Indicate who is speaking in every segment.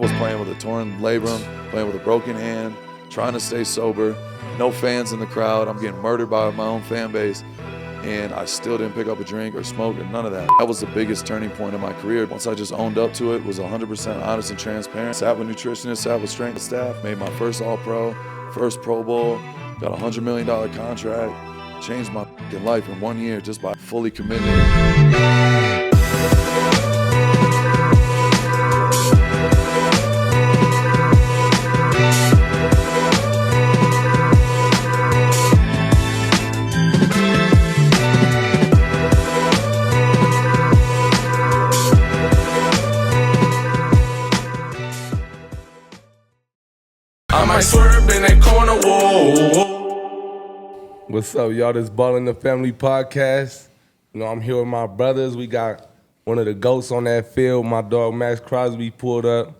Speaker 1: was playing with a torn labrum, playing with a broken hand, trying to stay sober, no fans in the crowd. I'm getting murdered by my own fan base, and I still didn't pick up a drink or smoke or none of that. That was the biggest turning point in my career. Once I just owned up to it, was 100% honest and transparent. Sat with nutritionists, sat with strength staff, made my first All-Pro, first Pro Bowl, got a $100 million contract, changed my life in 1 year just by fully committing.
Speaker 2: I might swerve in that corner, whoa.
Speaker 3: What's up, y'all? This Ball in the Family podcast. You know, I'm here with my brothers. We got one of the GOATs on that field. My dog, Maxx Crosby, pulled up.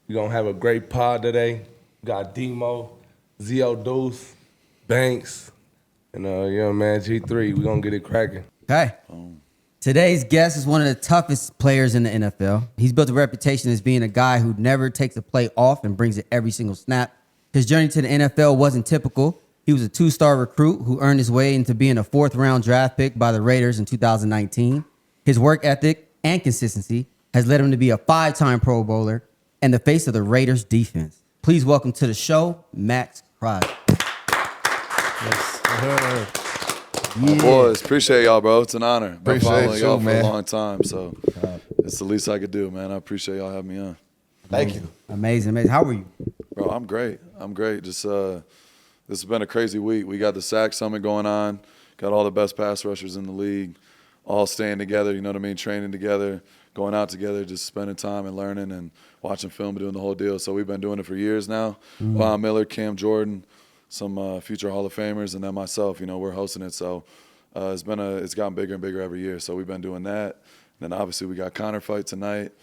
Speaker 3: We're going to have a great pod today. We got Demo, Gelo Deuce, Banks, and young man, G3. We're going to get it cracking.
Speaker 4: Okay. Today's guest is one of the toughest players in the NFL. He's built a reputation as being a guy who never takes a play off and brings it every single snap. His journey to the NFL wasn't typical. He was a two-star recruit who earned his way into being a fourth-round draft pick by the Raiders in 2019. His work ethic and consistency has led him to be a five-time Pro Bowler and the face of the Raiders defense. Please welcome to the show, Maxx Crosby.
Speaker 1: Yeah. Boys, appreciate y'all, bro. It's an honor. Been
Speaker 5: Appreciate
Speaker 1: following
Speaker 5: you,
Speaker 1: y'all for
Speaker 5: man.
Speaker 1: a long time, so it's the least I could do, man. I appreciate y'all having me on.
Speaker 5: Thank you.
Speaker 4: Amazing. How are you?
Speaker 1: Bro, I'm great. Just this has been a crazy week. We got the Sack Summit going on, got all the best pass rushers in the league, all staying together, you know what I mean, training together, going out together, just spending time and learning and watching film, doing the whole deal. So we've been doing it for years now. Von Miller, Cam Jordan, some future Hall of Famers, and then myself, you know, we're hosting it. So it's gotten bigger and bigger every year. So we've been doing that. And then obviously we got Connor fight tonight.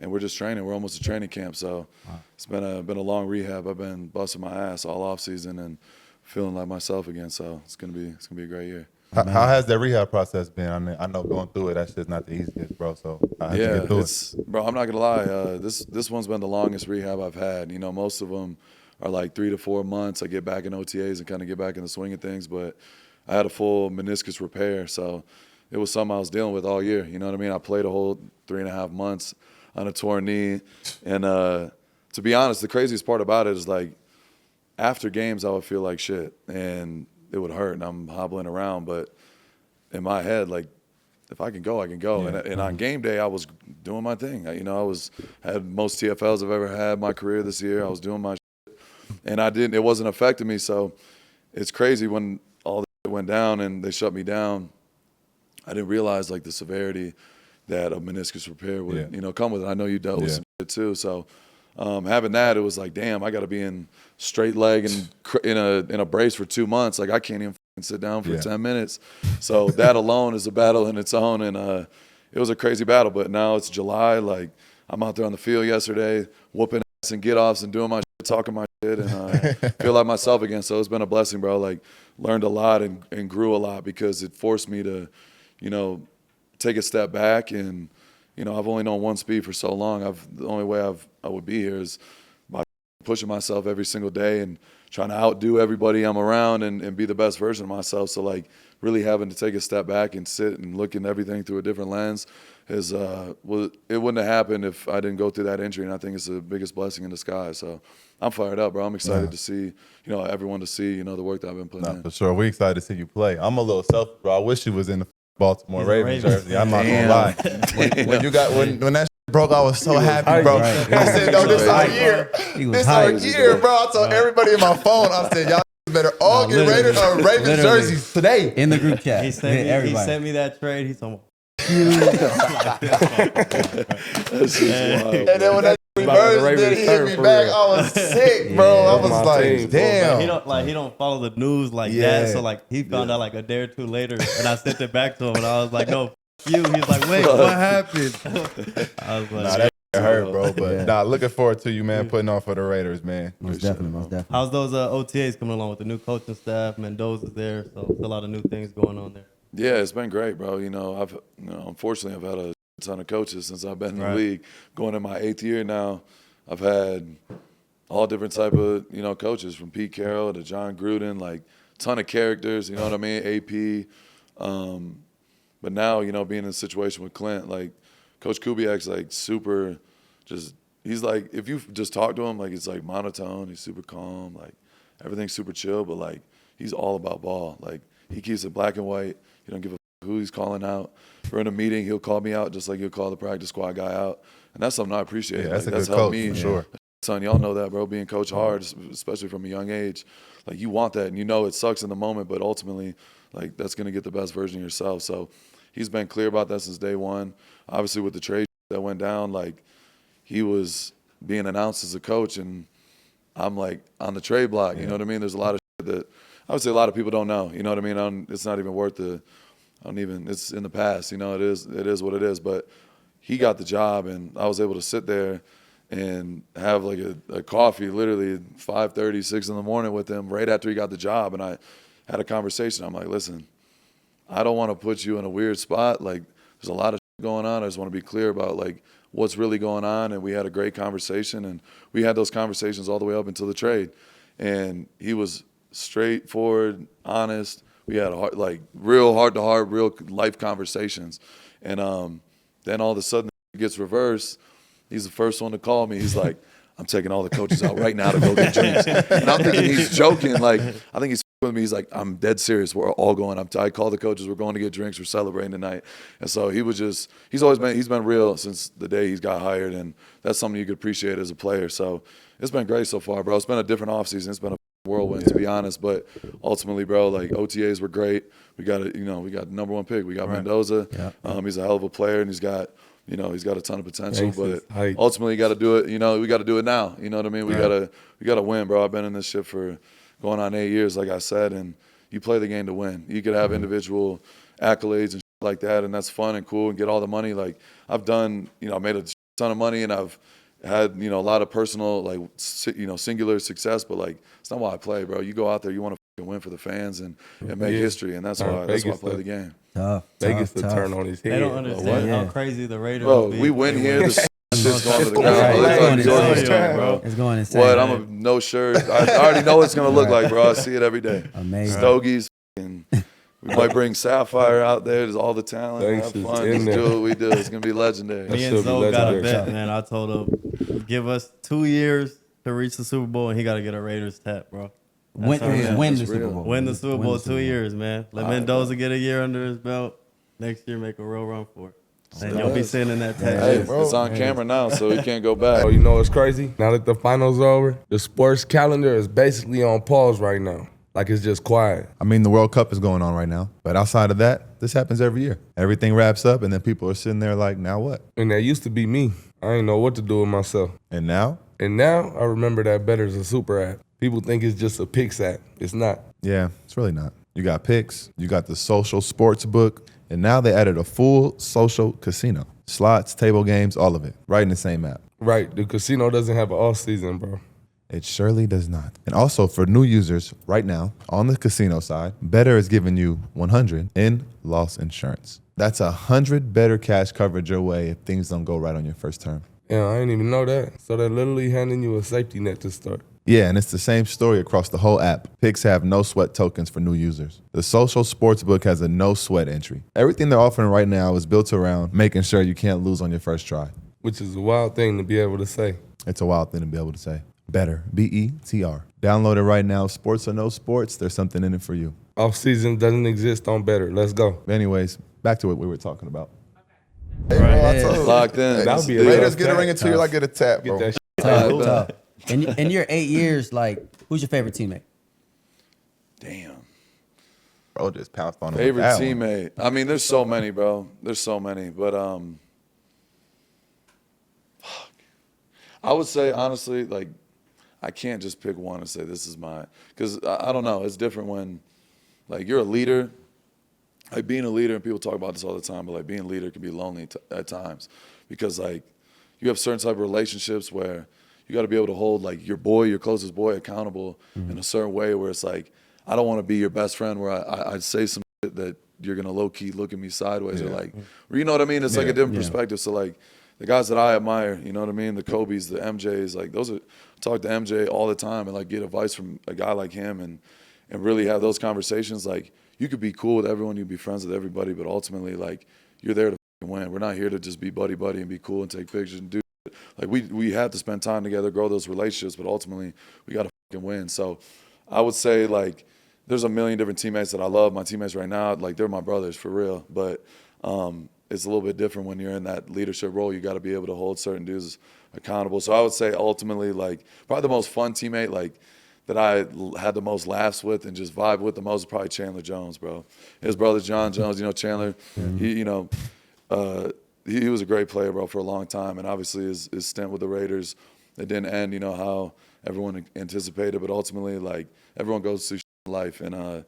Speaker 1: And we're just training. We're almost at training camp. So it's been a long rehab. I've been busting my ass all off season and feeling like myself again. So it's gonna be a great year.
Speaker 5: How has the rehab process been? I know going through it, that's just not the easiest, bro. So how did you get through it?
Speaker 1: Bro, I'm not gonna lie. This one's been the longest rehab I've had. You know, most of them are like 3 to 4 months. I get back in OTAs and kind of get back in the swing of things. But I had a full meniscus repair, so it was something I was dealing with all year. You know what I mean? I played a whole 3.5 months on a torn knee. And to be honest, the craziest part about it is like after games, I would feel like shit and it would hurt and I'm hobbling around. But in my head, like if I can go, I can go. Yeah. And on game day, I was doing my thing. You know, had most TFLs I've ever had in my career this year. I was doing my shit. And it wasn't affecting me. So it's crazy when all that went down and they shut me down, I didn't realize like the severity that a meniscus repair would, you know, come with it. I know you dealt with some shit too. So having that, it was like, damn, I got to be in straight leg and in a brace for 2 months. Like I can't even sit down for 10 minutes. So that alone is a battle in its own. And it was a crazy battle. But now it's July. Like I'm out there on the field yesterday, whooping ass and get-offs and doing my shit, talking my shit, and feel like myself again. So it's been a blessing, bro. Like learned a lot and grew a lot because it forced me to, you know, take a step back. And you know, I've only known one speed for so long. The only way I would be here is by pushing myself every single day and trying to outdo everybody I'm around and be the best version of myself. So like really having to take a step back and sit and look at everything through a different lens is it wouldn't have happened if I didn't go through that injury. And I think it's the biggest blessing in disguise. So I'm fired up, bro. I'm excited to see, you know, everyone to see, you know, the work that I've been putting in.
Speaker 5: For sure. We're excited to see you play. I'm a little selfish, bro. I wish you was in the Baltimore Ravens jersey. I'm not gonna lie. When that shit broke, I was so happy, bro. I said, no, this our year. This our year, bro. I told everybody in my phone, I said, y'all better all get Ravens jerseys today.
Speaker 4: In the group chat.
Speaker 6: He sent me that trade. He's on.
Speaker 5: And then when that reverse did hit me back, I was sick, bro. I was like, damn.
Speaker 6: He don't follow the news like that. So like he found out like a day or two later, and I sent it back to him, and I was like, no, f you. He's like, wait, what happened? I was like,
Speaker 5: that hurt, bro. But looking forward to you, man, putting on for the Raiders, man.
Speaker 4: Most definitely.
Speaker 6: How's those OTAs coming along with the new coaching staff? Mendoza's there, so a lot of new things going on there.
Speaker 1: Yeah, it's been great, bro. You know, unfortunately I've had a ton of coaches since I've been in the league. Going in my 8th year now, I've had all different type of, coaches from Pete Carroll to John Gruden, like ton of characters, you know what I mean, AP. But now, being in a situation with Klint, like Coach Kubiak's like super he's like, if you just talk to him, like it's like monotone, he's super calm, like everything's super chill, but like he's all about ball. Like he keeps it black and white. He don't give a who he's calling out. If we're in a meeting, he'll call me out just like he'll call the practice squad guy out. And that's something I appreciate.
Speaker 5: Yeah, that's
Speaker 1: like,
Speaker 5: a good
Speaker 1: helped
Speaker 5: coach,
Speaker 1: me.
Speaker 5: for sure.
Speaker 1: Son, y'all know that, bro, being coached hard, especially from a young age. Like you want that, and it sucks in the moment, but ultimately, like that's going to get the best version of yourself. So he's been clear about that since day one. Obviously with the trade that went down, like he was being announced as a coach, and I'm like on the trade block. You know what I mean? There's a lot of shit that I would say a lot of people don't know. You know what I mean? It's not even worth it's in the past. It is what it is. But he got the job, and I was able to sit there and have like a coffee literally 5:30, 6 in the morning with him right after he got the job. And I had a conversation. I'm like, listen, I don't want to put you in a weird spot. Like there's a lot of shit going on. I just want to be clear about like what's really going on. And we had a great conversation, and we had those conversations all the way up until the trade. And he was straightforward, honest. We had real heart-to-heart, real life conversations. And then all of a sudden it gets reversed. He's the first one to call me. He's like, I'm taking all the coaches out right now to go get drinks. And I'm thinking he's joking. Like, I think he's with me. He's like, I'm dead serious. We're all going. I called the coaches. We're going to get drinks. We're celebrating tonight. And so he's been real since the day he's got hired. And that's something you could appreciate as a player. So it's been great so far, bro. It's been a different offseason. It's been a whirlwind, to be honest. But ultimately, bro, like OTAs were great. We got we got the number 1 pick. We got Mendoza. Yeah. He's a hell of a player, and he's got a ton of potential. But ultimately, you got to do it. We got to do it now. You know what I mean? We gotta win, bro. I've been in this shit for going on 8 years, like I said, and you play the game to win. You could have individual accolades and shit like that, and that's fun and cool, and get all the money. Like I've done, I made a ton of money, and I've had a lot of personal singular success, but like it's not why I play, bro. You go out there, you want to win for the fans and make history, and that's why I play the game.
Speaker 3: Vegas to turn on his head.
Speaker 6: They don't understand how crazy the Raiders
Speaker 1: bro.
Speaker 6: will be.
Speaker 1: We win here, the shit's going to the ground.
Speaker 4: Bro. It's going insane.
Speaker 1: What? I'm a no shirt. I already know what it's gonna look like, bro. I see it every day.
Speaker 4: Amazing.
Speaker 1: Stogies, and we might bring Sapphire out there. There's all the talent. Have fun. Just do what we do. It's gonna be legendary.
Speaker 6: Me and Zoe got a bet, man. I told him, give us 2 years to reach the Super Bowl, and he got to get a Raiders tap, bro.
Speaker 4: Win the Super Bowl.
Speaker 6: Win the Super Bowl 2 years, man. Let Mendoza get a year under his belt. Next year, make a real run for it. And you'll be sitting in that tag.
Speaker 1: Hey, it's on camera now, so we can't go back.
Speaker 3: Oh, you know what's crazy? Now that the finals are over, the sports calendar is basically on pause right now. Like it's just quiet.
Speaker 5: I mean, the World Cup is going on right now. But outside of that, this happens every year. Everything wraps up, and then people are sitting there like, now what?
Speaker 3: And that used to be me. I ain't know what to do with myself.
Speaker 5: And now?
Speaker 3: And now I remember that Better's a super app. People think it's just a picks app. It's not.
Speaker 5: Yeah, it's really not. You got picks, you got the social sports book, and now they added a full social casino. Slots, table games, all of it, right in the same app.
Speaker 3: Right, the casino doesn't have an off season, bro.
Speaker 5: It surely does not. And also for new users right now, on the casino side, Better is giving you $100 in loss insurance. That's $100 better cash coverage your way if things don't go right on your first term.
Speaker 3: Yeah, I didn't even know that. So they're literally handing you a safety net to start.
Speaker 5: Yeah, and it's the same story across the whole app. Picks have no sweat tokens for new users. The social sportsbook has a no sweat entry. Everything they're offering right now is built around making sure you can't lose on your first try.
Speaker 3: Which is a wild thing to be able to say.
Speaker 5: It's a wild thing to be able to say. Better, B-E-T-R. Download it right now. Sports or no sports, there's something in it for you.
Speaker 3: Off season doesn't exist on Better. Let's go.
Speaker 5: Anyways, back to what we were talking about.
Speaker 1: Locked in.
Speaker 3: That'll be a
Speaker 5: Raiders get a ring until you like get a tap, bro.
Speaker 3: Get that
Speaker 4: Tough. In your 8 years, like, who's your favorite teammate?
Speaker 1: Damn.
Speaker 5: Bro just pounced on him.
Speaker 1: Favorite
Speaker 5: with that
Speaker 1: teammate. I mean, there's so many, bro. There's so many. But I would say, honestly, like, I can't just pick one and say this is mine. Because I don't know. It's different when, like, you're a leader. Like, being a leader, and people talk about this all the time, but, like, being a leader can be lonely at times. Because, like, you have certain type of relationships where you got to be able to hold, like, your boy, your closest boy, accountable in a certain way where it's like, I don't want to be your best friend where I say some shit that you're gonna low key look at me sideways or like, or you know what I mean? It's like a different perspective. So like the guys that I admire, you know what I mean? The Kobe's, the MJs, like those are. I talk to MJ all the time and like get advice from a guy like him and really have those conversations. Like you could be cool with everyone, you could be friends with everybody, but ultimately like you're there to win. We're not here to just be buddy and be cool and take pictures and do. Like we have to spend time together, grow those relationships, but ultimately we got to win. So I would say like there's a million different teammates that I love. My teammates right now, like they're my brothers for real. But it's a little bit different when you're in that leadership role. You got to be able to hold certain dudes accountable. So I would say ultimately like probably the most fun teammate like that I had the most laughs with and just vibe with the most is probably Chandler Jones, bro. His brother John Jones, you know Chandler, he was a great player, bro, for a long time. And obviously his stint with the Raiders, it didn't end, you know, how everyone anticipated. But ultimately, like, everyone goes through in life. And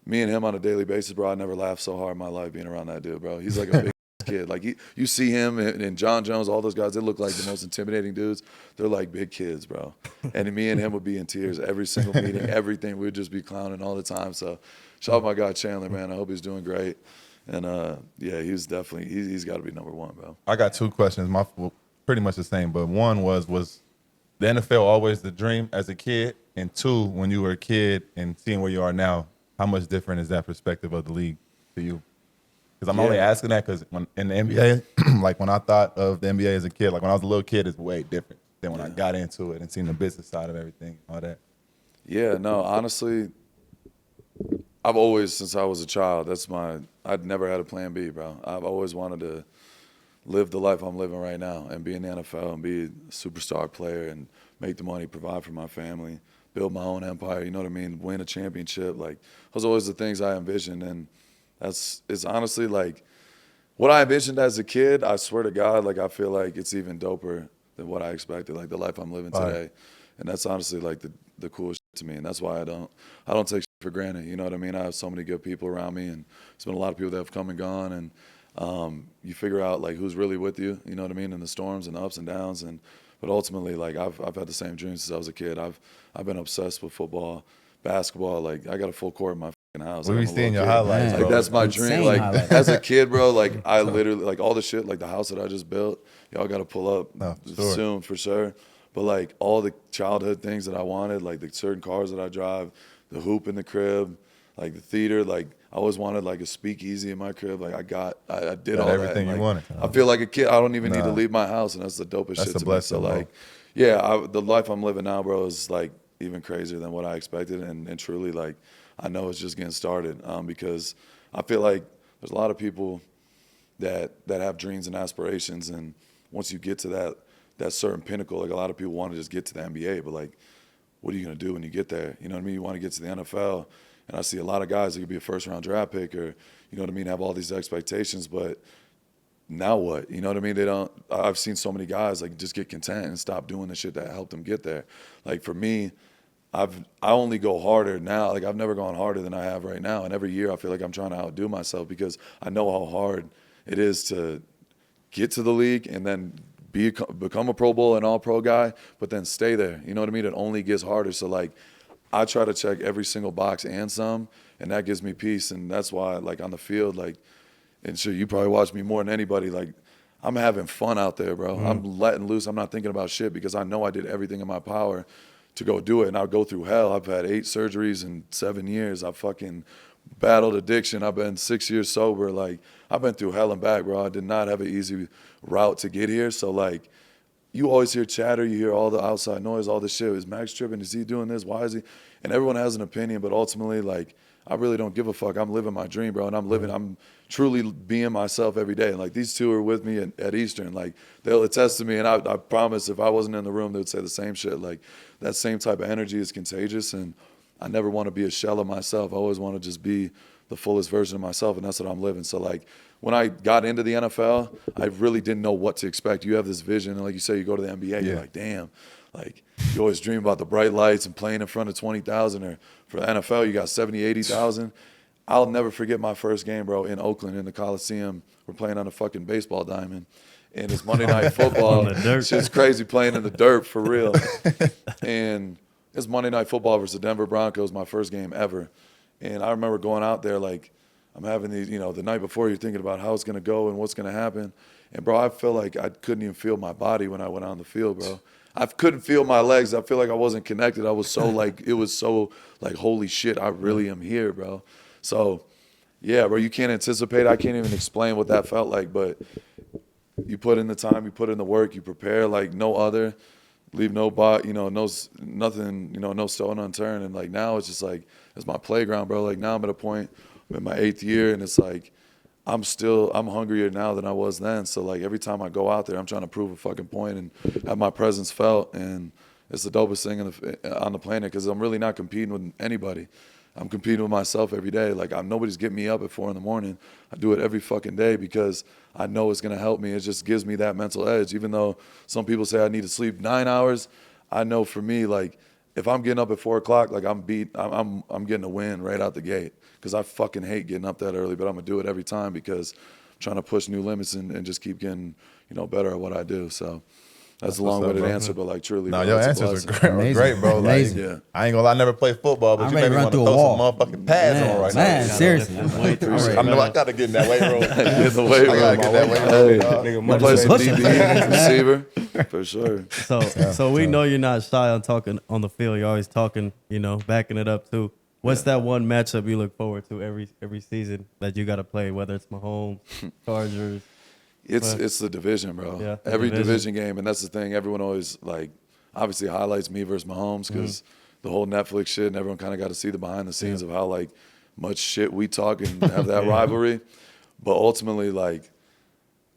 Speaker 1: me and him on a daily basis, bro, I never laughed so hard in my life being around that dude, bro. He's like a big kid. Like, you see him and John Jones, all those guys, they look like the most intimidating dudes. They're like big kids, bro. And me and him would be in tears every single meeting, everything. We'd just be clowning all the time. So shout out my guy Chandler, man. I hope he's doing great. And he's definitely he's got to be number one, bro.
Speaker 5: I got two questions. Pretty much the same, but one was the NFL always the dream as a kid, and two, when you were a kid and seeing where you are now, how much different is that perspective of the league to you? Because I'm only asking that because when in the NBA, like when I thought of the NBA as a kid, like when I was a little kid, it's way different than when I got into it and seen the business side of everything, all that.
Speaker 1: Yeah, no, honestly, I've always, since I was a child, I'd never had a plan B, bro. I've always wanted to live the life I'm living right now and be in the NFL and be a superstar player and make the money, provide for my family, build my own empire, you know what I mean, win a championship. Like, those are always the things I envisioned. And it's honestly like what I envisioned as a kid, I swear to God, like I feel like it's even doper than what I expected, like the life I'm living today. And that's honestly like the coolest shit to me. And that's why I don't take shit for granted. You know what I mean? I have so many good people around me, and there's been a lot of people that have come and gone, and you figure out like who's really with you, you know what I mean, in the storms and the ups and downs. But ultimately, like I've had the same dreams since I was a kid. I've been obsessed with football, basketball. Like I got a full court in my house.
Speaker 5: We be seeing your highlights,
Speaker 1: like
Speaker 5: bro.
Speaker 1: that's my
Speaker 4: Insane
Speaker 1: dream. Like
Speaker 4: highlights.
Speaker 1: as a kid, bro, like I literally like all the shit, like the house that I just built. Y'all got to pull up soon for sure. But like all the childhood things that I wanted, like the certain cars that I drive, the hoop in the crib, like the theater, like I always wanted like a speakeasy in my crib. Like I did all
Speaker 5: everything
Speaker 1: that.
Speaker 5: you
Speaker 1: Like,
Speaker 5: wanted.
Speaker 1: I feel like a kid. I don't even need to leave my house, and that's the dopest
Speaker 5: That's
Speaker 1: shit
Speaker 5: a
Speaker 1: to
Speaker 5: blessing,
Speaker 1: me. So
Speaker 5: bro.
Speaker 1: like, yeah, the life I'm living now, bro, is like even crazier than what I expected, and truly like I know it's just getting started. Because I feel like there's a lot of people that have dreams and aspirations, and once you get to that certain pinnacle, like a lot of people want to just get to the NBA, but like, what are you gonna do when you get there? You know what I mean? You want to get to the NFL, and I see a lot of guys that could be a first-round draft pick, or you know what I mean, have all these expectations, but now what? You know what I mean? I've seen so many guys like just get content and stop doing the shit that helped them get there. Like for me, I only go harder now. Like I've never gone harder than I have right now, and every year I feel like I'm trying to outdo myself because I know how hard it is to get to the league and then become a Pro Bowl and All-Pro guy, but then stay there. You know what I mean? It only gets harder. So like, I try to check every single box and some, and that gives me peace. And that's why, like on the field, like, and sure, you probably watch me more than anybody. Like, I'm having fun out there, bro. I'm letting loose. I'm not thinking about shit because I know I did everything in my power to go do it. And I'll go through hell. I've had 8 surgeries in 7 years. I've fucking battled addiction. I've been 6 years sober. Like, I've been through hell and back, bro. I did not have an easy route to get here. So, like, you always hear chatter. You hear all the outside noise, all this shit. Is Max tripping? Is he doing this? Why is he? And everyone has an opinion, but ultimately, like, I really don't give a fuck. I'm living my dream, bro, and I'm truly being myself every day. And, like, these two are with me at Eastern. Like, they'll attest to me, and I promise if I wasn't in the room, they would say the same shit. Like, that same type of energy is contagious, and I never want to be a shell of myself. I always want to just be the fullest version of myself, and that's what I'm living. So, like, when I got into the NFL, I really didn't know what to expect. You have this vision, and like you say, you go to the NBA, you're like, damn. Like, you always dream about the bright lights and playing in front of 20,000. Or for the NFL, you got 70, 80,000. I'll never forget my first game, bro, in Oakland in the Coliseum. We're playing on a fucking baseball diamond. And it's Monday Night Football. Shit's crazy playing in the dirt, for real. And it's Monday Night Football versus the Denver Broncos, my first game ever. And I remember going out there, like, I'm having these, the night before you're thinking about how it's going to go and what's going to happen. And, bro, I felt like I couldn't even feel my body when I went on the field, bro. I couldn't feel my legs. I feel like I wasn't connected. I was so it was so holy shit, I really am here, bro. So, yeah, bro, you can't anticipate. I can't even explain what that felt like, but you put in the time, you put in the work, you prepare like no other, leave no nothing, no stone unturned. And like now it's just like, it's my playground, bro. Like now I'm at a point, I'm in my 8th year, and it's like, I'm hungrier now than I was then. So like every time I go out there, I'm trying to prove a fucking point and have my presence felt. And it's the dopest thing on the planet because I'm really not competing with anybody. I'm competing with myself every day. Like nobody's getting me up at 4 a.m. I do it every fucking day because I know it's gonna help me. It just gives me that mental edge. Even though some people say I need to sleep 9 hours, I know for me, like if I'm getting up at 4 o'clock, like I'm getting a win right out the gate. Because I fucking hate getting up that early, but I'm gonna do it every time because I'm trying to push new limits and just keep getting, better at what I do. So that's a long-winded answer, but like truly,
Speaker 5: No,
Speaker 1: bro,
Speaker 5: your
Speaker 1: it's a
Speaker 5: answers
Speaker 1: blessing.
Speaker 5: are great, bro. Like,
Speaker 4: Amazing.
Speaker 5: I ain't gonna lie, I never played football, but
Speaker 4: I'm
Speaker 5: you
Speaker 4: ready
Speaker 5: made
Speaker 4: to
Speaker 5: me
Speaker 4: run
Speaker 5: want to
Speaker 4: through a
Speaker 5: throw
Speaker 4: wall.
Speaker 5: some motherfucking pads on right
Speaker 4: Man,
Speaker 5: now.
Speaker 4: seriously.
Speaker 5: I know I gotta get in that weight room.
Speaker 1: Get the weight
Speaker 5: I gotta
Speaker 1: room.
Speaker 5: get that weight
Speaker 1: Hey,
Speaker 5: room. dog.
Speaker 1: you play some
Speaker 4: Pushing.
Speaker 1: DB, receiver, for sure.
Speaker 6: So we know you're not shy on talking on the field. You're always talking, backing it up too. What's that one matchup you look forward to every season that you got to play? Whether it's Mahomes, Chargers.
Speaker 1: It's the division, bro.
Speaker 6: Yeah, the
Speaker 1: Every
Speaker 6: division.
Speaker 1: division game, and that's the thing. Everyone always obviously highlights me versus Mahomes because the whole Netflix shit, and everyone kind of got to see the behind the scenes of how much shit we talk and have that rivalry. But ultimately,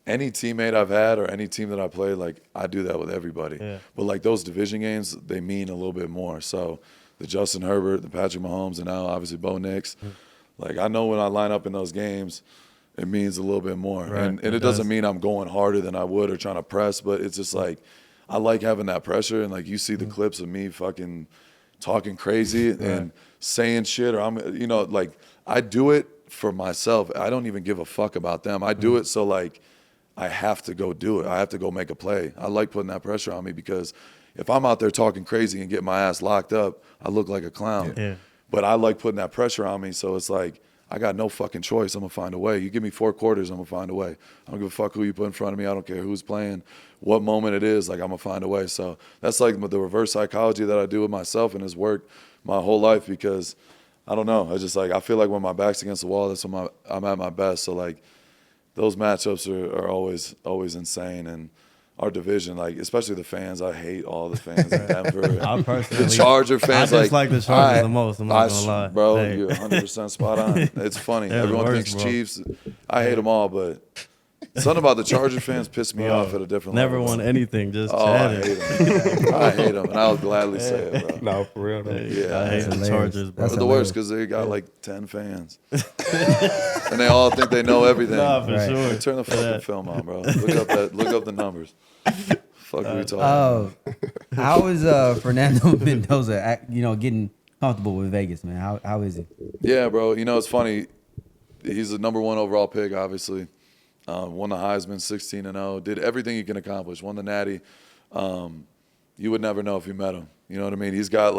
Speaker 1: any teammate I've had or any team that I play, I do that with everybody.
Speaker 6: Yeah.
Speaker 1: But those division games, they mean a little bit more. So the Justin Herbert, the Patrick Mahomes, and now obviously Bo Nix. I know when I line up in those games, it means a little bit more.
Speaker 6: Right,
Speaker 1: And
Speaker 6: it
Speaker 1: it doesn't
Speaker 6: does.
Speaker 1: mean I'm going harder than I would or trying to press, but it's just I like having that pressure. And you see the clips of me fucking talking crazy and saying shit, or I do it for myself. I don't even give a fuck about them. I do it so I have to go do it. I have to go make a play. I like putting that pressure on me because if I'm out there talking crazy and getting my ass locked up, I look like a clown.
Speaker 6: Yeah.
Speaker 1: But I like putting that pressure on me, so it's I got no fucking choice. I'm going to find a way. You give me 4 quarters, I'm going to find a way. I don't give a fuck who you put in front of me. I don't care who's playing, what moment it is. I'm going to find a way. So that's the reverse psychology that I do with myself, and it's worked my whole life because, I don't know. I just I feel like when my back's against the wall, that's when I'm at my best. So those matchups are always insane. And our division, especially the fans, I hate all the fans in Denver.
Speaker 6: I personally,
Speaker 1: The Charger fans,
Speaker 6: I dislike the Chargers the most. I'm not gonna lie,
Speaker 1: bro.
Speaker 6: Hey.
Speaker 1: You're 100% spot on. It's funny.
Speaker 6: They're the
Speaker 1: Everyone
Speaker 6: worst,
Speaker 1: thinks
Speaker 6: bro.
Speaker 1: Chiefs. I hate them all, but something about the Charger fans pissed me off at a different
Speaker 6: Never
Speaker 1: level.
Speaker 6: won anything. Just
Speaker 1: Oh, I
Speaker 6: chatting.
Speaker 1: hate them. I hate them, and I'll gladly say it, bro.
Speaker 3: No, for real. Though.
Speaker 1: Yeah,
Speaker 6: I hate the
Speaker 4: hilarious.
Speaker 6: Chargers, bro.
Speaker 4: That's
Speaker 1: They're the worst because they got 10 fans, and they all think they know everything.
Speaker 6: Nah, for
Speaker 4: Right.
Speaker 6: sure.
Speaker 1: Hey, turn the fucking
Speaker 6: that.
Speaker 1: film on, bro. Look up the numbers. Fuck are we talking?
Speaker 4: Oh, how is Fernando Mendoza, getting comfortable with Vegas, man? How is he?
Speaker 1: Yeah, bro. It's funny. He's the number 1 overall pick, obviously. Won the Heisman, 16-0. Did everything he can accomplish. Won the Natty. You would never know if you met him. You know what I mean? He's got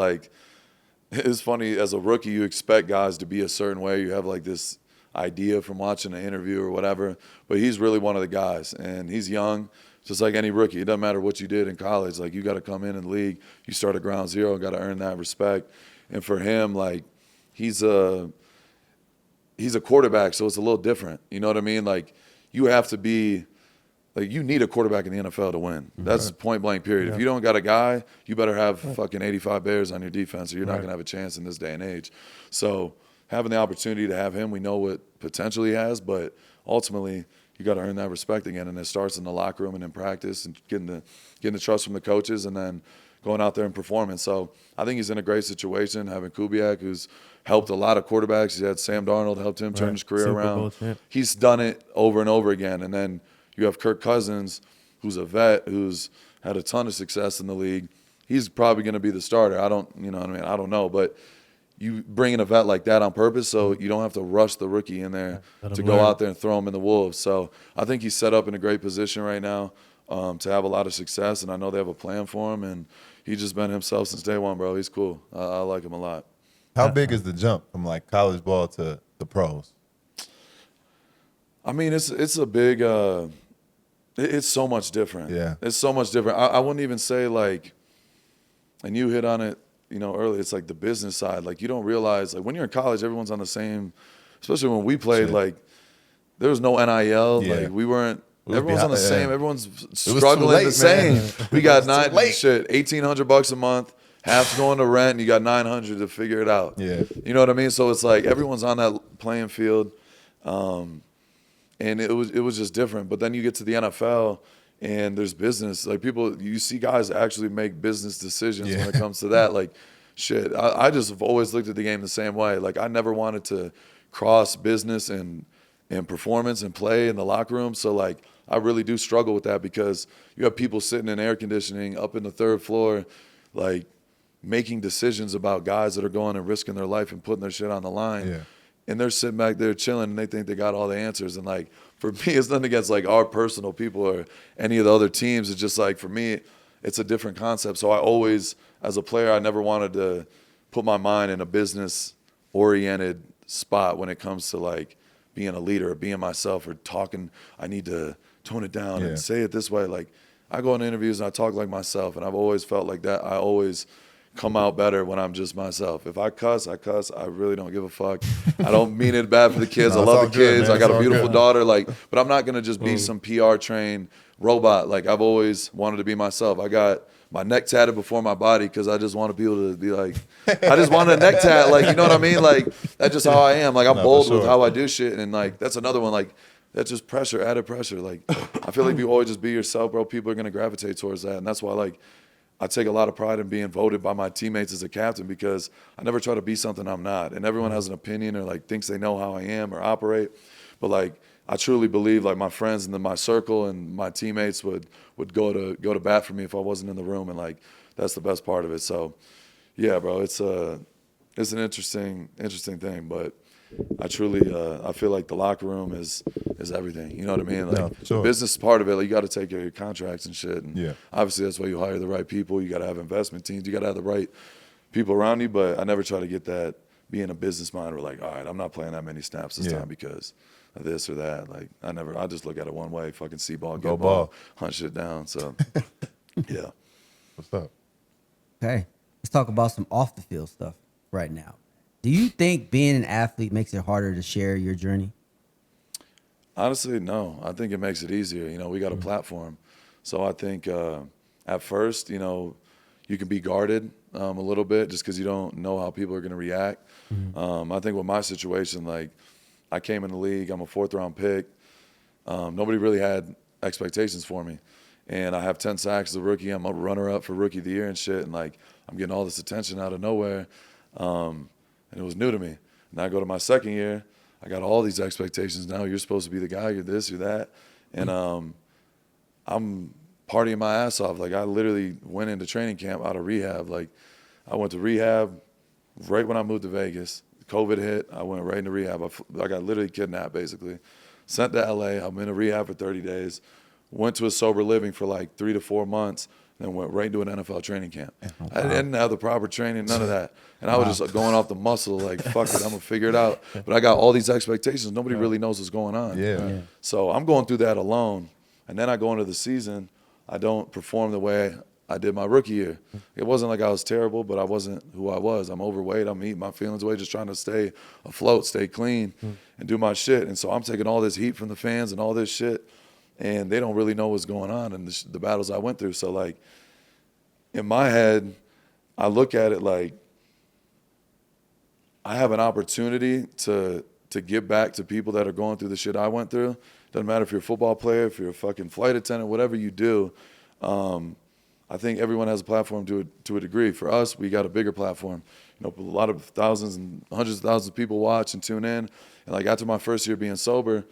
Speaker 1: it's funny, as a rookie, you expect guys to be a certain way. You have this idea from watching an interview or whatever. But he's really one of the guys. And he's young, just like any rookie. It doesn't matter what you did in college. You got to come in the league. You start at ground zero and got to earn that respect. And for him, he's a quarterback, so it's a little different. You know what I mean? You have to be you need a quarterback in the NFL to win. That's point blank period. If you don't got a guy, you better have fucking 85 Bears on your defense, or you're not gonna have a chance in this day and age. So having the opportunity to have him, we know what potential he has, but ultimately you got to earn that respect again, and it starts in the locker room and in practice and getting the trust from the coaches, and then going out there and performing. So I think he's in a great situation, having Kubiak, who's helped a lot of quarterbacks. He's had Sam Darnold helped him turn his career
Speaker 6: Super Bowl
Speaker 1: around.
Speaker 6: champ.
Speaker 1: He's done it over and over again. And then you have Kirk Cousins, who's a vet, who's had a ton of success in the league. He's probably going to be the starter. I don't know. But you bring in a vet like that on purpose so you don't have to rush the rookie in there to go out there and throw him in the wolves. So I think he's set up in a great position right now to have a lot of success, and I know they have a plan for him, and he's just been himself since day one, bro. He's cool. I like him a lot.
Speaker 5: How big is the jump from college ball to the pros?
Speaker 1: I mean, it's a big. It's so much different.
Speaker 5: Yeah.
Speaker 1: It's so much different. I wouldn't even say like, and you hit on it, earlier. It's like the business side. Like you don't realize like when you're in college, everyone's on the same. Especially when we played,
Speaker 5: Shit.
Speaker 1: like there was no NIL.
Speaker 5: Yeah.
Speaker 1: Like we weren't.
Speaker 5: was
Speaker 1: Everyone's on the
Speaker 5: behind-
Speaker 1: same.
Speaker 5: yeah.
Speaker 1: Everyone's
Speaker 5: too
Speaker 1: struggling
Speaker 5: late,
Speaker 1: the same.
Speaker 5: man.
Speaker 1: We got
Speaker 5: It was too late.
Speaker 1: $1,800 a month. Half's going to rent, and you got $900 to figure it out.
Speaker 5: Yeah.
Speaker 1: You know what I mean? So it's like everyone's on that playing field, and it was just different. But then you get to the NFL, and there's business. Like you see guys actually make business decisions when it comes to that. Like, shit, I just have always looked at the game the same way. Like I never wanted to cross business and performance and play in the locker room. So like I really do struggle with that because you have people sitting in air conditioning up in the third floor, like making decisions about guys that are going and risking their life and putting their shit on the line.
Speaker 5: Yeah.
Speaker 1: And they're sitting back there chilling and they think they got all the answers. And like for me, it's nothing against like our personal people or any of the other teams. It's just like for me, it's a different concept. So I always, as a player, I never wanted to put my mind in a business oriented spot when it comes to like being a leader or being myself or talking. I need to tone it down and say it this way. Like I go in interviews and I talk like myself, and I've always felt like that. I always come out better when I'm just myself. If I cuss, I cuss. I really don't give a fuck. I don't mean it bad for the kids.
Speaker 5: No,
Speaker 1: I
Speaker 5: it's all
Speaker 1: love the
Speaker 5: good,
Speaker 1: kids.
Speaker 5: man.
Speaker 1: I got
Speaker 5: It's
Speaker 1: a
Speaker 5: all
Speaker 1: beautiful
Speaker 5: good.
Speaker 1: daughter. Like, but I'm not gonna just be some PR trained robot. Like I've always wanted to be myself. I got my neck tatted before my body because I just want people to be like, I just want a neck tat. Like, you know what I mean? Like that's just how I am. Like I'm
Speaker 5: No, for
Speaker 1: bold with
Speaker 5: sure.
Speaker 1: how I do shit, and like that's another one. Like that's just pressure, added pressure. Like I feel like if you always just be yourself, bro, people are gonna gravitate towards that, and that's why like I take a lot of pride in being voted by my teammates as a captain because I never try to be something I'm not. And everyone has an opinion or like thinks they know how I am or operate, but like I truly believe like my friends and my circle and my teammates would go to bat for me if I wasn't in the room, and like that's the best part of it. So yeah, bro, it's an interesting thing, but I truly I feel like the locker room is everything. You know what I mean? Like
Speaker 5: No, for sure.
Speaker 1: the business part of it, like you got to take care of your contracts and shit. And
Speaker 5: Yeah.
Speaker 1: obviously that's why you hire the right people. You got to have investment teams. You got to have the right people around you. But I never try to get that being a business mind or like, all right, I'm not playing that many snaps this time because of this or that. Like I just look at it one way. Fucking see ball,
Speaker 5: Go
Speaker 1: get ball, hunt shit down. So yeah.
Speaker 5: What's up?
Speaker 4: Okay, let's talk about some off the field stuff right now. Do you think being an athlete makes it harder to share your journey?
Speaker 1: Honestly, no. I think it makes it easier. You know, we got a platform. So I think at first, you know, you can be guarded a little bit just because you don't know how people are going to react. I think with my situation, like I came in the league, I'm a 4th-round pick. Nobody really had expectations for me. And I have 10 sacks as a rookie. I'm a runner-up for Rookie of the Year and shit. And, like, I'm getting all this attention out of nowhere. And it was new to me. And I go to my second year, I got all these expectations now. You're supposed to be the guy, you're this, you're that. And I'm partying my ass off. Like I literally went into training camp out of rehab. Like I went to rehab right when I moved to Vegas. COVID hit, I went right into rehab. I got literally kidnapped basically. Sent to LA, I'm in a rehab for 30 days. Went to a sober living for like 3 to 4 months. Then went right into an NFL training camp. I didn't have the proper training, none of that. And I was just going off the muscle, like, fuck it, I'm going to figure it out. But I got all these expectations. Nobody really knows what's going on.
Speaker 5: Yeah.
Speaker 1: So I'm going through that alone. And then I go into the season, I don't perform the way I did my rookie year. It wasn't like I was terrible, but I wasn't who I was. I'm overweight. I'm eating my feelings away, just trying to stay afloat, stay clean, and do my shit. And so I'm taking all this heat from the fans and all this shit. And they don't really know what's going on and the battles I went through. So, like, in my head, I look at it like I have an opportunity to give back to people that are going through the shit I went through. Doesn't matter if you're a football player, if you're a fucking flight attendant, whatever you do. I think everyone has a platform to a degree. For us, we got a bigger platform. You know, a lot of thousands and hundreds of thousands of people watch and tune in. And, like, after my first year being sober,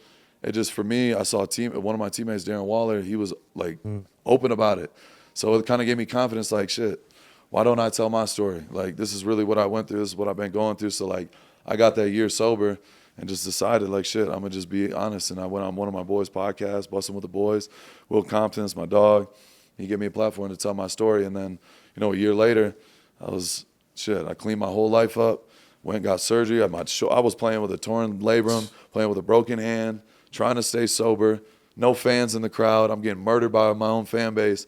Speaker 1: it just, for me, I saw one of my teammates, Darren Waller, he was like open about it. So it kind of gave me confidence, like, shit, why don't I tell my story? Like, this is really what I went through. This is what I've been going through. So, like, I got that year sober and just decided, like, shit, I'm going to just be honest. And I went on one of my boys' podcasts, Busting with the Boys. Will Compton's my dog. He gave me a platform to tell my story. And then, you know, a year later, I cleaned my whole life up, went and got surgery. I was playing with a torn labrum, playing with a broken hand, trying to stay sober, no fans in the crowd. I'm getting murdered by my own fan base,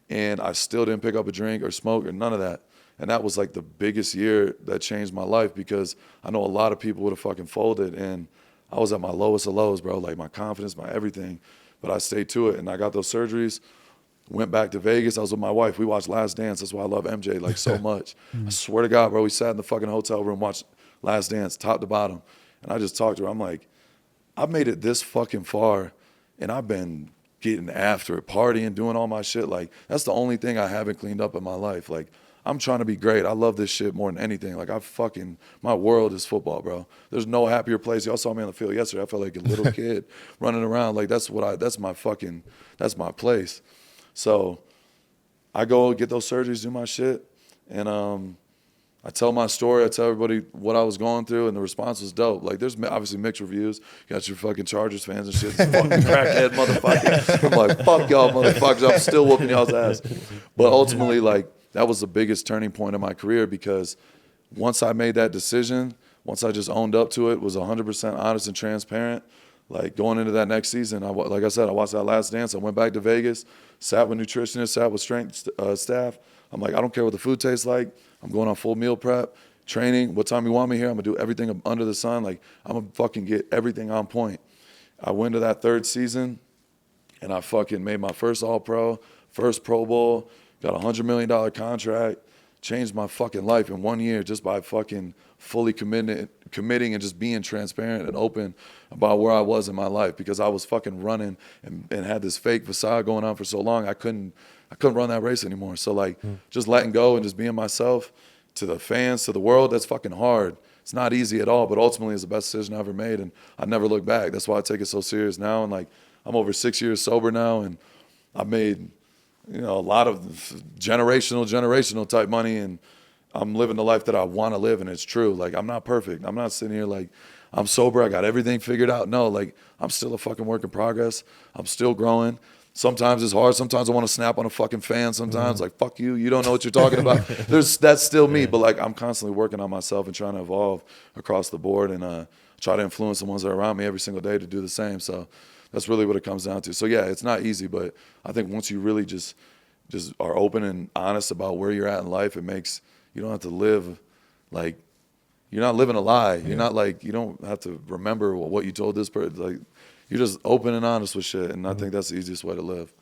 Speaker 1: and I still didn't pick up a drink or smoke or none of that. And that was like the biggest year that changed my life, because I know a lot of people would have fucking folded, and I was at my lowest of lows, bro, like my confidence, my everything. But I stayed to it, and I got those surgeries, went back to Vegas. I was with my wife. We watched Last Dance. That's why I love MJ like so much. I swear to God, bro, we sat in the fucking hotel room, watched Last Dance, top to bottom. And I just talked to her. I'm like, I've made it this fucking far, and I've been getting after it, partying, doing all my shit. Like, that's the only thing I haven't cleaned up in my life. Like, I'm trying to be great. I love this shit more than anything. Like, my world is football, bro. There's no happier place. Y'all saw me on the field yesterday. I felt like a little kid running around. Like, that's my place. So I go get those surgeries, do my shit, and I tell my story. I tell everybody what I was going through, and the response was dope. Like, there's obviously mixed reviews. You got your fucking Chargers fans and shit. This fucking crackhead motherfucker. I'm like, fuck y'all motherfuckers. I'm still whooping y'all's ass. But ultimately, like, that was the biggest turning point in my career, because once I made that decision, once I just owned up to it, was 100% honest and transparent, like, going into that next season, like I said, I watched that Last Dance. I went back to Vegas, sat with nutritionists, sat with strength staff. I'm like, I don't care what the food tastes like. I'm going on full meal prep, training. What time you want me here? I'm going to do everything under the sun. Like, I'm going to fucking get everything on point. I went to that third season, and I fucking made my first All-Pro, first Pro Bowl, got a $100 million contract, changed my fucking life in 1 year just by fucking fully committing and just being transparent and open about where I was in my life, because I was fucking running and had this fake facade going on for so long. I couldn't run that race anymore. So, like, just letting go and just being myself to the fans, to the world, that's fucking hard. It's not easy at all, but ultimately it's the best decision I ever made, and I never look back. That's why I take it so serious now. And, like, I'm over 6 years sober now, and I made, a lot of generational type money, and I'm living the life that I want to live, and it's true. Like, I'm not perfect. I'm not sitting here like I'm sober, I got everything figured out. No, like, I'm still a fucking work in progress. I'm still growing. Sometimes it's hard. Sometimes I want to snap on a fucking fan. Sometimes, like, fuck you. You don't know what you're talking about. That's still me. But, like, I'm constantly working on myself and trying to evolve across the board, and try to influence the ones that are around me every single day to do the same. So that's really what it comes down to. So, yeah, it's not easy, but I think once you really just are open and honest about where you're at in life, it makes you don't have to live like you're not living a lie. You're not like, you don't have to remember what you told this person. Like, you're just open and honest with shit, and I think that's the easiest way to live.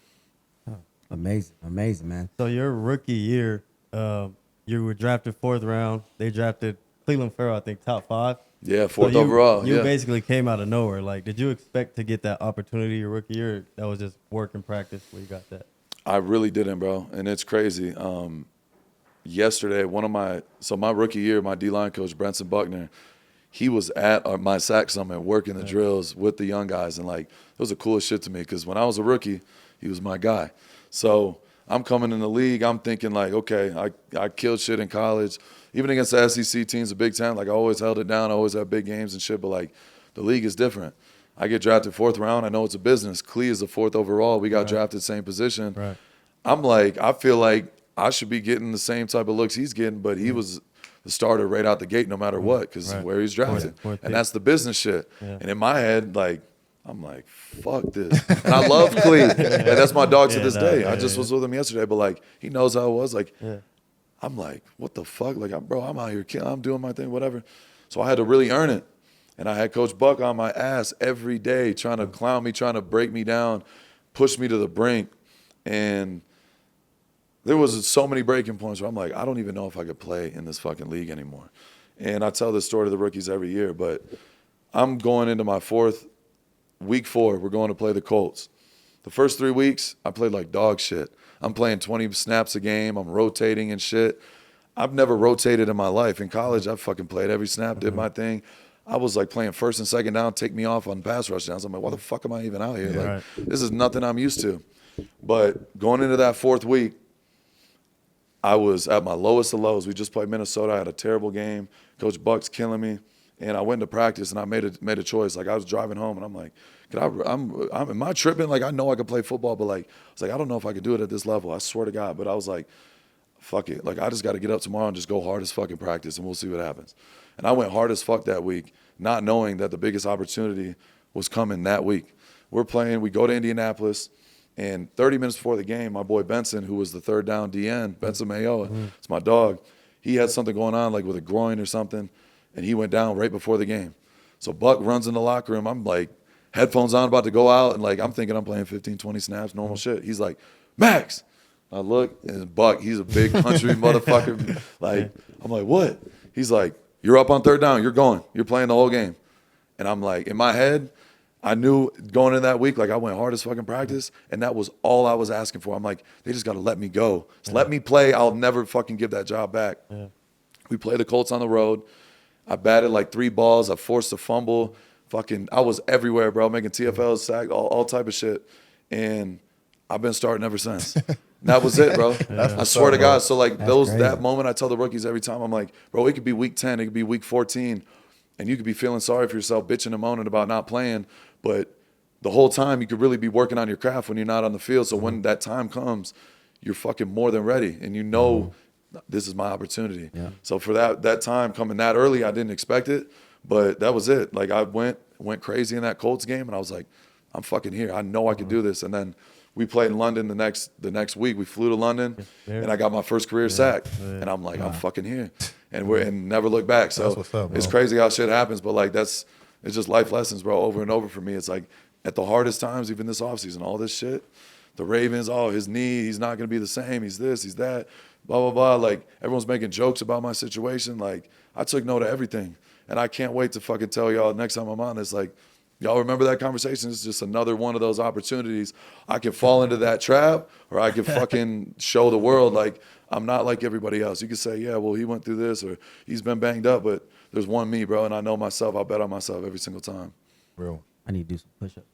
Speaker 4: Amazing, man.
Speaker 6: So your rookie year, you were drafted 4th round. They drafted Cleveland Farrell, I think, top 5.
Speaker 1: Yeah, 4th overall.
Speaker 6: You basically came out of nowhere. Like, did you expect to get that opportunity your rookie year? That was just work and practice where you got that? I
Speaker 1: really didn't, bro, and it's crazy. Yesterday, my rookie year, my D-line coach, Brenson Buckner, he was at my sack summit working the drills with the young guys, and, like, it was the coolest shit to me, because when I was a rookie, he was my guy. So I'm coming in the league, I'm thinking, like, okay, I killed shit in college. Even against the SEC teams, the Big Ten, like, I always held it down, I always had big games and shit, but, like, the league is different. I get drafted 4th round, I know it's a business. Clee is the 4th overall, we got drafted same position.
Speaker 6: Right.
Speaker 1: I'm like, I feel like I should be getting the same type of looks he's getting, but he was the starter right out the gate no matter what, because where he's drafted. And that's the business shit. Yeah. And in my head, like, I'm like, fuck this. And I love Clee. Like, that's my dog to this day. I just was with him yesterday, but, like, he knows how it was. Like, I'm like, what the fuck? Like, I'm out here killing, I'm doing my thing, whatever. So I had to really earn it. And I had Coach Buck on my ass every day trying to clown me, trying to break me down, push me to the brink. And there was so many breaking points where I'm like, I don't even know if I could play in this fucking league anymore. And I tell this story to the rookies every year, but I'm going into my week 4, we're going to play the Colts. The first 3 weeks, I played like dog shit. I'm playing 20 snaps a game, I'm rotating and shit. I've never rotated in my life. In college, I fucking played every snap, did my thing. I was like playing 1st and 2nd down, take me off on pass rush downs. I'm like, why the fuck am I even out here? This is nothing I'm used to. But going into that 4th week, I was at my lowest of lows. We just played Minnesota. I had a terrible game. Coach Buck's killing me. And I went to practice, and I made a choice. Like, I was driving home, and I'm like, am I tripping? Like, I know I could play football, but, like, I was like, I don't know if I could do it at this level. I swear to God. But I was like, fuck it. Like, I just got to get up tomorrow and just go hard as fucking practice, and we'll see what happens. And I went hard as fuck that week, not knowing that the biggest opportunity was coming that week. We're playing, we go to Indianapolis, and 30 minutes before the game, my boy Benson, who was the third down DN, Benson Mayo, it's my dog, he had something going on like with a groin or something, and he went down right before the game. So Buck runs in the locker room. I'm like, headphones on, about to go out, and like I'm thinking I'm playing 15, 20 snaps, normal shit. He's like, Max. I look, and Buck, he's a big country motherfucker. Like, I'm like, what? He's like, you're up on third down. You're going. You're playing the whole game. And I'm like, in my head, I knew going in that week, like I went hard as fucking practice, and that was all I was asking for. I'm like, they just got to let me go. Just let me play. I'll never fucking give that job back. Yeah. We played the Colts on the road. I batted like 3 balls. I forced a fumble. Fucking, I was everywhere, bro, making TFLs, sack, all type of shit. And I've been starting ever since. That was it, bro. I swear to God. So like that moment, I tell the rookies every time, I'm like, bro, it could be week 10, it could be week 14, and you could be feeling sorry for yourself, bitching and moaning about not playing, but the whole time you could really be working on your craft when you're not on the field. So when that time comes, you're fucking more than ready, and you know this is my opportunity. Yeah. So for that time coming that early, I didn't expect it, but that was it. Like I went crazy in that Colts game, and I was like, I'm fucking here. I know I could do this. And then we played in London the next week. We flew to London, and I got my first career sack. And I'm like, I'm fucking here, and never look back. So it's crazy how shit happens, but like it's just life lessons, bro, over and over for me. It's like at the hardest times, even this offseason, all this shit, the Ravens, his knee, he's not gonna be the same. He's this, he's that, blah blah blah. Like everyone's making jokes about my situation. Like I took note of everything, and I can't wait to fucking tell y'all next time I'm on this. Like, y'all remember that conversation? It's just another one of those opportunities. I can fall into that trap, or I can fucking show the world like I'm not like everybody else. You can say, yeah, well, he went through this, or he's been banged up, but there's one me, bro, and I know myself. I'll bet on myself every single time.
Speaker 5: Real.
Speaker 4: I need to do some push-ups.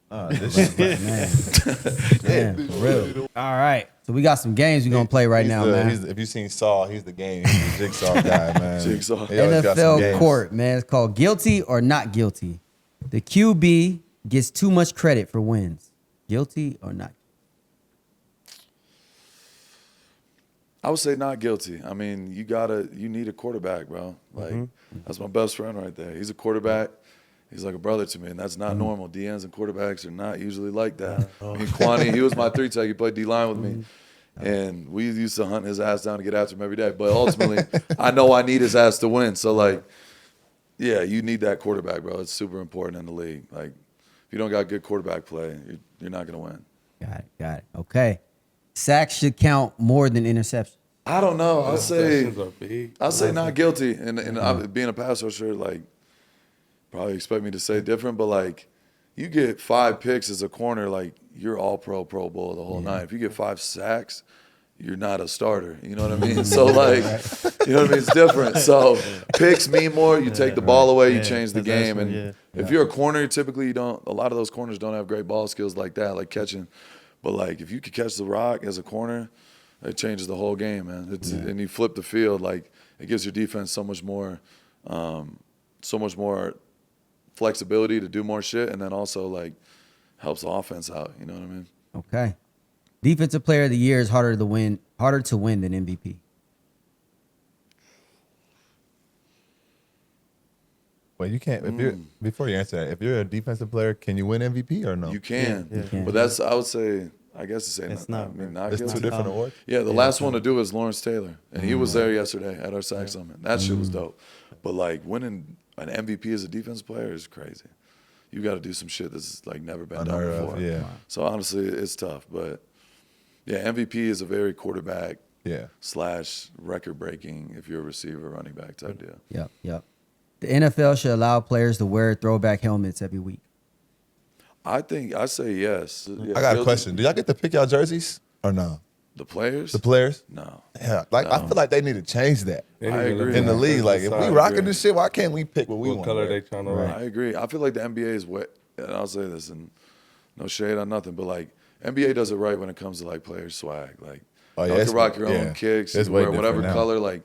Speaker 4: Man, for real. All right, so we got some games we're going to play right now, man.
Speaker 5: If you've seen Saw, he's the game. He's the jigsaw guy, man.
Speaker 1: Jigsaw.
Speaker 4: NFL court, man. It's called Guilty or Not Guilty. The QB gets too much credit for wins. Guilty or not?
Speaker 1: I would say not guilty. I mean, you need a quarterback, bro. Like that's my best friend right there. He's a quarterback. He's like a brother to me, and that's not normal. DNs and quarterbacks are not usually like that. I mean, Kwani, he was my 3-tech. He played D-line with me, and we used to hunt his ass down to get after him every day. But ultimately, I know I need his ass to win. So, like, yeah, you need that quarterback, bro. It's super important in the league. Like, if you don't got good quarterback play, you're not going to win.
Speaker 4: Got it. Okay. Sacks should count more than interceptions.
Speaker 1: I don't know. I'll say not guilty. And being a pass rusher, like, probably expect me to say different, but like you get 5 picks as a corner, like you're all Pro Bowl the whole night. If you get 5 sacks, you're not a starter. You know what I mean? So like, you know what I mean? It's different. So picks mean more. You take the ball away, you change the game. And if you're a corner, typically a lot of those corners don't have great ball skills like that, like catching. But like if you could catch the rock as a corner, it changes the whole game, man. And you flip the field, like it gives your defense so much more flexibility to do more shit, and then also like helps the offense out. You know what I mean?
Speaker 4: Okay. Defensive Player of the Year is harder to win than MVP.
Speaker 5: Well, you can't. Before you answer that, if you're a defensive player, can you win MVP or no?
Speaker 1: You can.
Speaker 4: You can.
Speaker 1: But that's, I would say, I guess to say
Speaker 6: it's
Speaker 1: not. I mean, not
Speaker 5: It's
Speaker 1: guilty.
Speaker 5: 2 different awards.
Speaker 1: Yeah, the last one to do is Lawrence Taylor, and he was there yesterday at our sack summit. That shit was dope. But like winning an MVP as a defensive player is crazy. You got to do some shit that's like never been done before.
Speaker 5: Yeah.
Speaker 1: So honestly, it's tough. But yeah, MVP is a very quarterback / record breaking if you're a receiver, running back type deal.
Speaker 4: Yep. The NFL should allow players to wear throwback helmets every week.
Speaker 1: I say yes.
Speaker 5: I got a question. Do y'all get to pick y'all jerseys or no?
Speaker 1: The players?
Speaker 5: The players?
Speaker 1: No.
Speaker 5: Yeah, like I feel like they need to change that.
Speaker 1: I agree.
Speaker 5: In the league, like if we rocking this shit, why can't we pick what we want?
Speaker 3: What color they trying to rock?
Speaker 1: I agree. I feel like the NBA is wet, and I'll say this, and no shade on nothing, but like NBA does it right when it comes to like player swag. Like you can rock your own kicks, you can wear whatever color. Like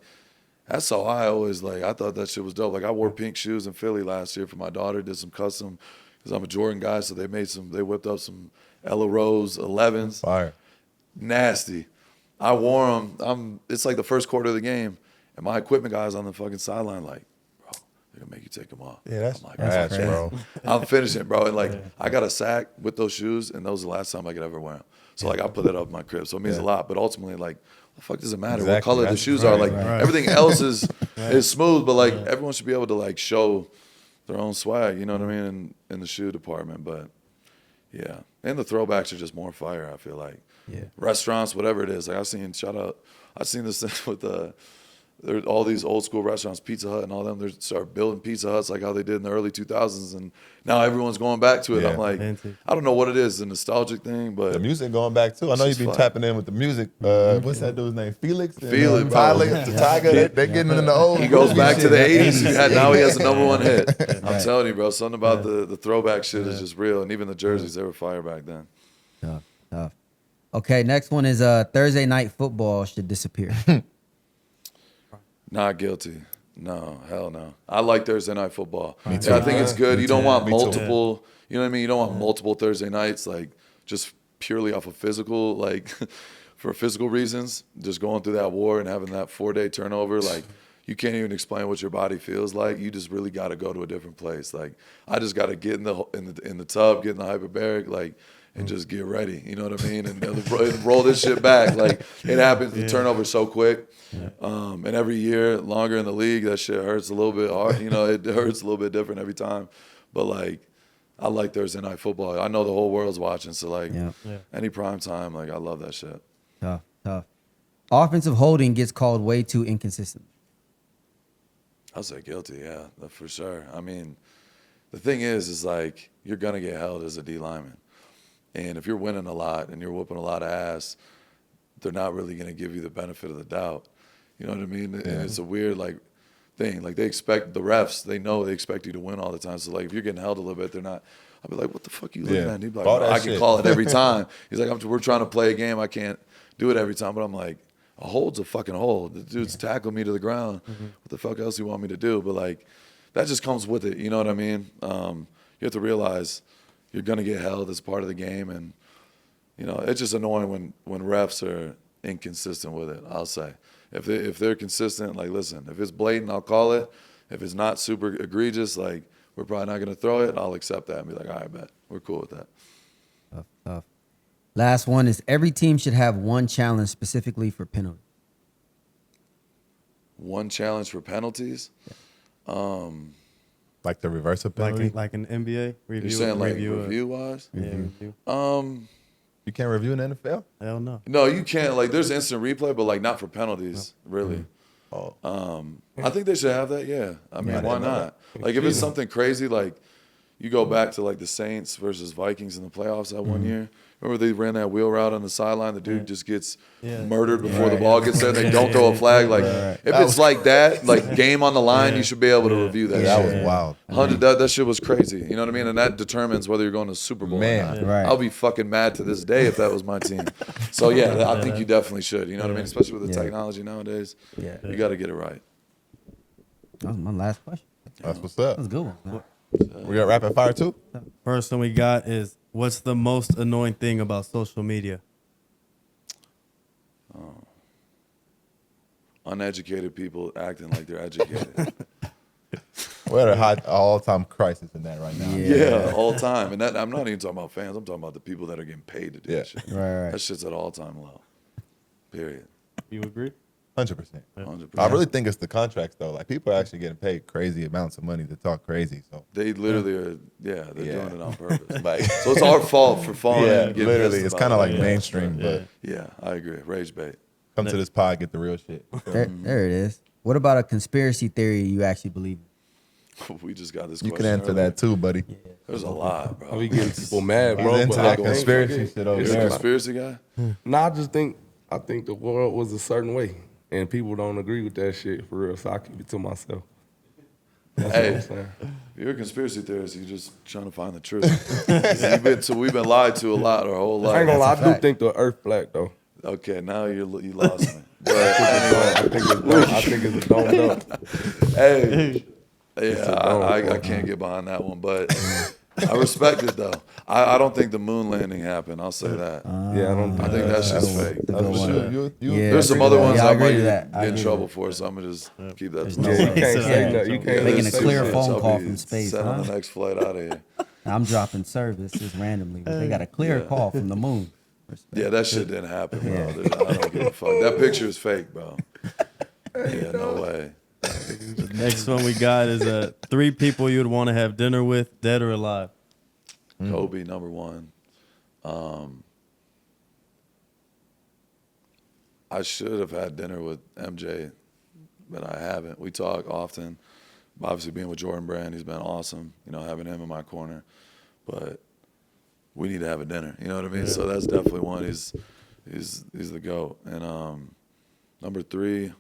Speaker 1: that's how I always like. I thought that shit was dope. Like I wore pink shoes in Philly last year for my daughter. Did some custom because I'm a Jordan guy, so they whipped up some Ella Rose 11s.
Speaker 5: Fire.
Speaker 1: Nasty. I wore them. It's like the first quarter of the game, and my equipment guy's on the fucking sideline like, bro, They're gonna make you take them off.
Speaker 5: Yeah, that's
Speaker 1: I'm like,
Speaker 5: trash,
Speaker 4: crazy.
Speaker 5: bro.
Speaker 1: I'm finishing, bro. And like, I got a sack with those shoes, and those are the last time I could ever wear them. So like, I put that up in my crib. So it means a lot. But ultimately, like, what the fuck does it matter what
Speaker 5: Exactly.
Speaker 1: color the
Speaker 5: That's
Speaker 1: shoes
Speaker 5: right,
Speaker 1: are? Like,
Speaker 6: right.
Speaker 1: everything else is smooth, but like, everyone should be able to like show their own swag. You know what I mean? In the shoe department, but yeah, and the throwbacks are just more fire. I feel like restaurants, whatever it is. Like I've seen this with there's all these old school restaurants, Pizza Hut and all them. They start building Pizza Huts like how they did in the early 2000s, and now everyone's going back to it.
Speaker 5: Yeah.
Speaker 1: I'm like,
Speaker 6: Vintage.
Speaker 1: I don't know what it is, the nostalgic thing, but
Speaker 5: The music going back too. I know
Speaker 1: It's
Speaker 5: you've been
Speaker 1: just fire.
Speaker 5: tapping in with the music. What's that dude's name? Felix. And,
Speaker 1: Felix, bro.
Speaker 5: Tyler, the Tiger. They getting in the old.
Speaker 1: he goes back to the
Speaker 5: shit.
Speaker 1: 80s. Now he has the #1 hit. I'm telling you, bro, something about the throwback shit is just real, and even the jerseys, they were fire back then.
Speaker 4: Tough. Okay, next one is Thursday night football should disappear.
Speaker 1: Not guilty. No, hell no. I like Thursday night football.
Speaker 5: Me
Speaker 1: Yeah,
Speaker 5: too.
Speaker 1: I think it's good. You don't want
Speaker 5: Me too.
Speaker 1: multiple, you know what I mean? You don't want multiple Thursday nights, like just purely off of physical, like for physical reasons. Just going through that war and having that 4-day turnover, like you can't even explain what your body feels like. You just really got to go to a different place. Like I just got to get in the tub, get in the hyperbaric, like, and just get ready. You know what I mean? And roll this shit back. Like it happens. The turnover's so quick. And every year, longer in the league, that shit hurts a little bit hard. You know, it hurts a little bit different every time. But like, I like Thursday night football. I know the whole world's watching, so like, any prime time, like I love that shit.
Speaker 4: Tough. Offensive holding gets called way too inconsistent.
Speaker 1: I'll say guilty, yeah, for sure. I mean, the thing is like you're gonna get held as a D lineman, and if you're winning a lot and you're whooping a lot of ass, they're not really gonna give you the benefit of the doubt. You know what I mean? And it's a weird like thing. Like they expect the refs, they expect you to win all the time. So like if you're getting held a little bit, they're not. I'll be like, what the fuck you looking at? And he'd be like,
Speaker 5: All
Speaker 1: bro,
Speaker 5: that
Speaker 1: I can
Speaker 5: shit.
Speaker 1: call it every time. He's like, we're trying to play a game. I can't do it every time. But I'm like, a hold's a fucking hold. The dude's tackled me to the ground. What the fuck else you want me to do? But like, that just comes with it. You know what I mean? You have to realize you're gonna get held as part of the game, and you know it's just annoying when refs are inconsistent with it. I'll say if they're consistent, like listen, if it's blatant, I'll call it. If it's not super egregious, like we're probably not gonna throw it, I'll accept that and be like, all right, bet we're cool with that.
Speaker 4: Tough. Last one is every team should have one challenge specifically for penalty.
Speaker 1: One challenge for penalties.
Speaker 5: Like the reverse of penalty.
Speaker 6: Like an NBA review.
Speaker 1: You're saying like
Speaker 6: review
Speaker 1: review wise?
Speaker 6: Yeah, review.
Speaker 5: You can't review in the NFL.
Speaker 6: Hell no.
Speaker 1: No, you can't. Like, there's instant replay, but like not for penalties, really.
Speaker 5: Oh,
Speaker 1: I think they should have that. Yeah, I mean,
Speaker 5: I
Speaker 1: why
Speaker 5: didn't know
Speaker 1: not? Like, if it's something crazy, like you go back to like the Saints versus Vikings in the playoffs that one year. Remember they ran that wheel route on the sideline. The dude just gets murdered before the ball gets there. They don't throw a flag. Like, if it's like that, like game on the line, you should be able to review that.
Speaker 5: that
Speaker 1: shit.
Speaker 5: was wild.
Speaker 1: 100. That shit was crazy. You know what I mean? And that determines whether you're going to the Super Bowl
Speaker 5: Man.
Speaker 1: or not.
Speaker 4: Right.
Speaker 1: I'll be fucking mad to this day if that was my team. So yeah, I think you definitely should. You know what I mean? Especially with the technology nowadays.
Speaker 4: Yeah.
Speaker 1: You got to get it right.
Speaker 4: That was my last question.
Speaker 5: That's what's up.
Speaker 4: That was a good one. Man.
Speaker 5: We got rapid fire too.
Speaker 6: First one we got is what's the most annoying thing about social media?
Speaker 1: Uneducated people acting like they're educated.
Speaker 5: We're at a high all-time crisis in that right now.
Speaker 1: Yeah, all time. And that I'm not even talking about fans. I'm talking about the people that are getting paid to do that shit.
Speaker 4: Right.
Speaker 1: That shit's at all time low. Period.
Speaker 6: You agree?
Speaker 5: 100%.
Speaker 1: 100%.
Speaker 5: I really think it's the contracts though. Like people are actually getting paid crazy amounts of money to talk crazy. So
Speaker 1: They literally are. Yeah, they're
Speaker 5: Yeah.
Speaker 1: doing it on purpose.
Speaker 5: like,
Speaker 1: So it's our fault for falling.
Speaker 5: yeah,
Speaker 1: and getting
Speaker 5: literally,
Speaker 1: pissed
Speaker 5: it's
Speaker 1: about
Speaker 5: kind of
Speaker 1: it.
Speaker 5: like mainstream. But
Speaker 1: Yeah, I agree. Rage bait.
Speaker 5: come to this pod, get the real shit.
Speaker 4: There it is. What about a conspiracy theory you actually believe in?
Speaker 1: We just got this
Speaker 5: You
Speaker 1: question.
Speaker 5: can answer
Speaker 1: earlier.
Speaker 5: that too, buddy.
Speaker 1: There's a lot,
Speaker 3: I
Speaker 1: bro.
Speaker 3: be getting people mad,
Speaker 5: He's
Speaker 3: bro.
Speaker 5: into
Speaker 3: but
Speaker 5: that
Speaker 3: I think-
Speaker 5: conspiracy shit over
Speaker 1: You're a
Speaker 5: there.
Speaker 1: conspiracy guy?
Speaker 3: Nah, I think the world was a certain way, and people don't agree with that shit for real. So I keep it to myself. That's
Speaker 1: Hey.
Speaker 3: what I'm saying.
Speaker 1: If you're a conspiracy theorist, you're just trying to find the truth. We've been lied to a lot our whole life.
Speaker 3: I ain't gonna lie, I do
Speaker 4: fact.
Speaker 3: think the Earth black though.
Speaker 1: Okay, now you lost me. But
Speaker 3: I think it's domed up.
Speaker 1: hey, yeah, I can't get behind that one. But I respect it though. I don't think the moon landing happened. I'll say that.
Speaker 3: Yeah, I don't.
Speaker 1: I think that's just fake.
Speaker 4: That's a good one. Yeah,
Speaker 1: There's some
Speaker 4: agree
Speaker 1: other
Speaker 4: to that.
Speaker 1: ones
Speaker 4: Yeah, I
Speaker 1: I
Speaker 4: agree
Speaker 1: might
Speaker 4: to that. I
Speaker 1: get in
Speaker 4: agree
Speaker 1: trouble
Speaker 4: to
Speaker 1: for, so I'm gonna just keep that to
Speaker 3: Yeah,
Speaker 1: myself.
Speaker 3: you can't say
Speaker 6: Yeah.
Speaker 3: no. You can't
Speaker 4: Making a
Speaker 3: say
Speaker 4: clear
Speaker 3: shit.
Speaker 4: phone
Speaker 1: I'll
Speaker 4: call
Speaker 1: be
Speaker 4: from space,
Speaker 1: sent on
Speaker 4: huh?
Speaker 1: the next flight out of here.
Speaker 4: I'm dropping service just randomly. They got a clear call from the moon.
Speaker 1: Yeah, that shit didn't happen, bro. I don't give a fuck. That picture is fake, bro. Yeah, no way.
Speaker 6: The next one we got is 3 people you'd want to have dinner with, dead or alive.
Speaker 1: Kobe, number one. I should have had dinner with MJ, but I haven't. We talk often. Obviously, being with Jordan Brand, he's been awesome. You know, having him in my corner, but we need to have a dinner. You know what I mean? So that's definitely one. He's the GOAT. And number 3.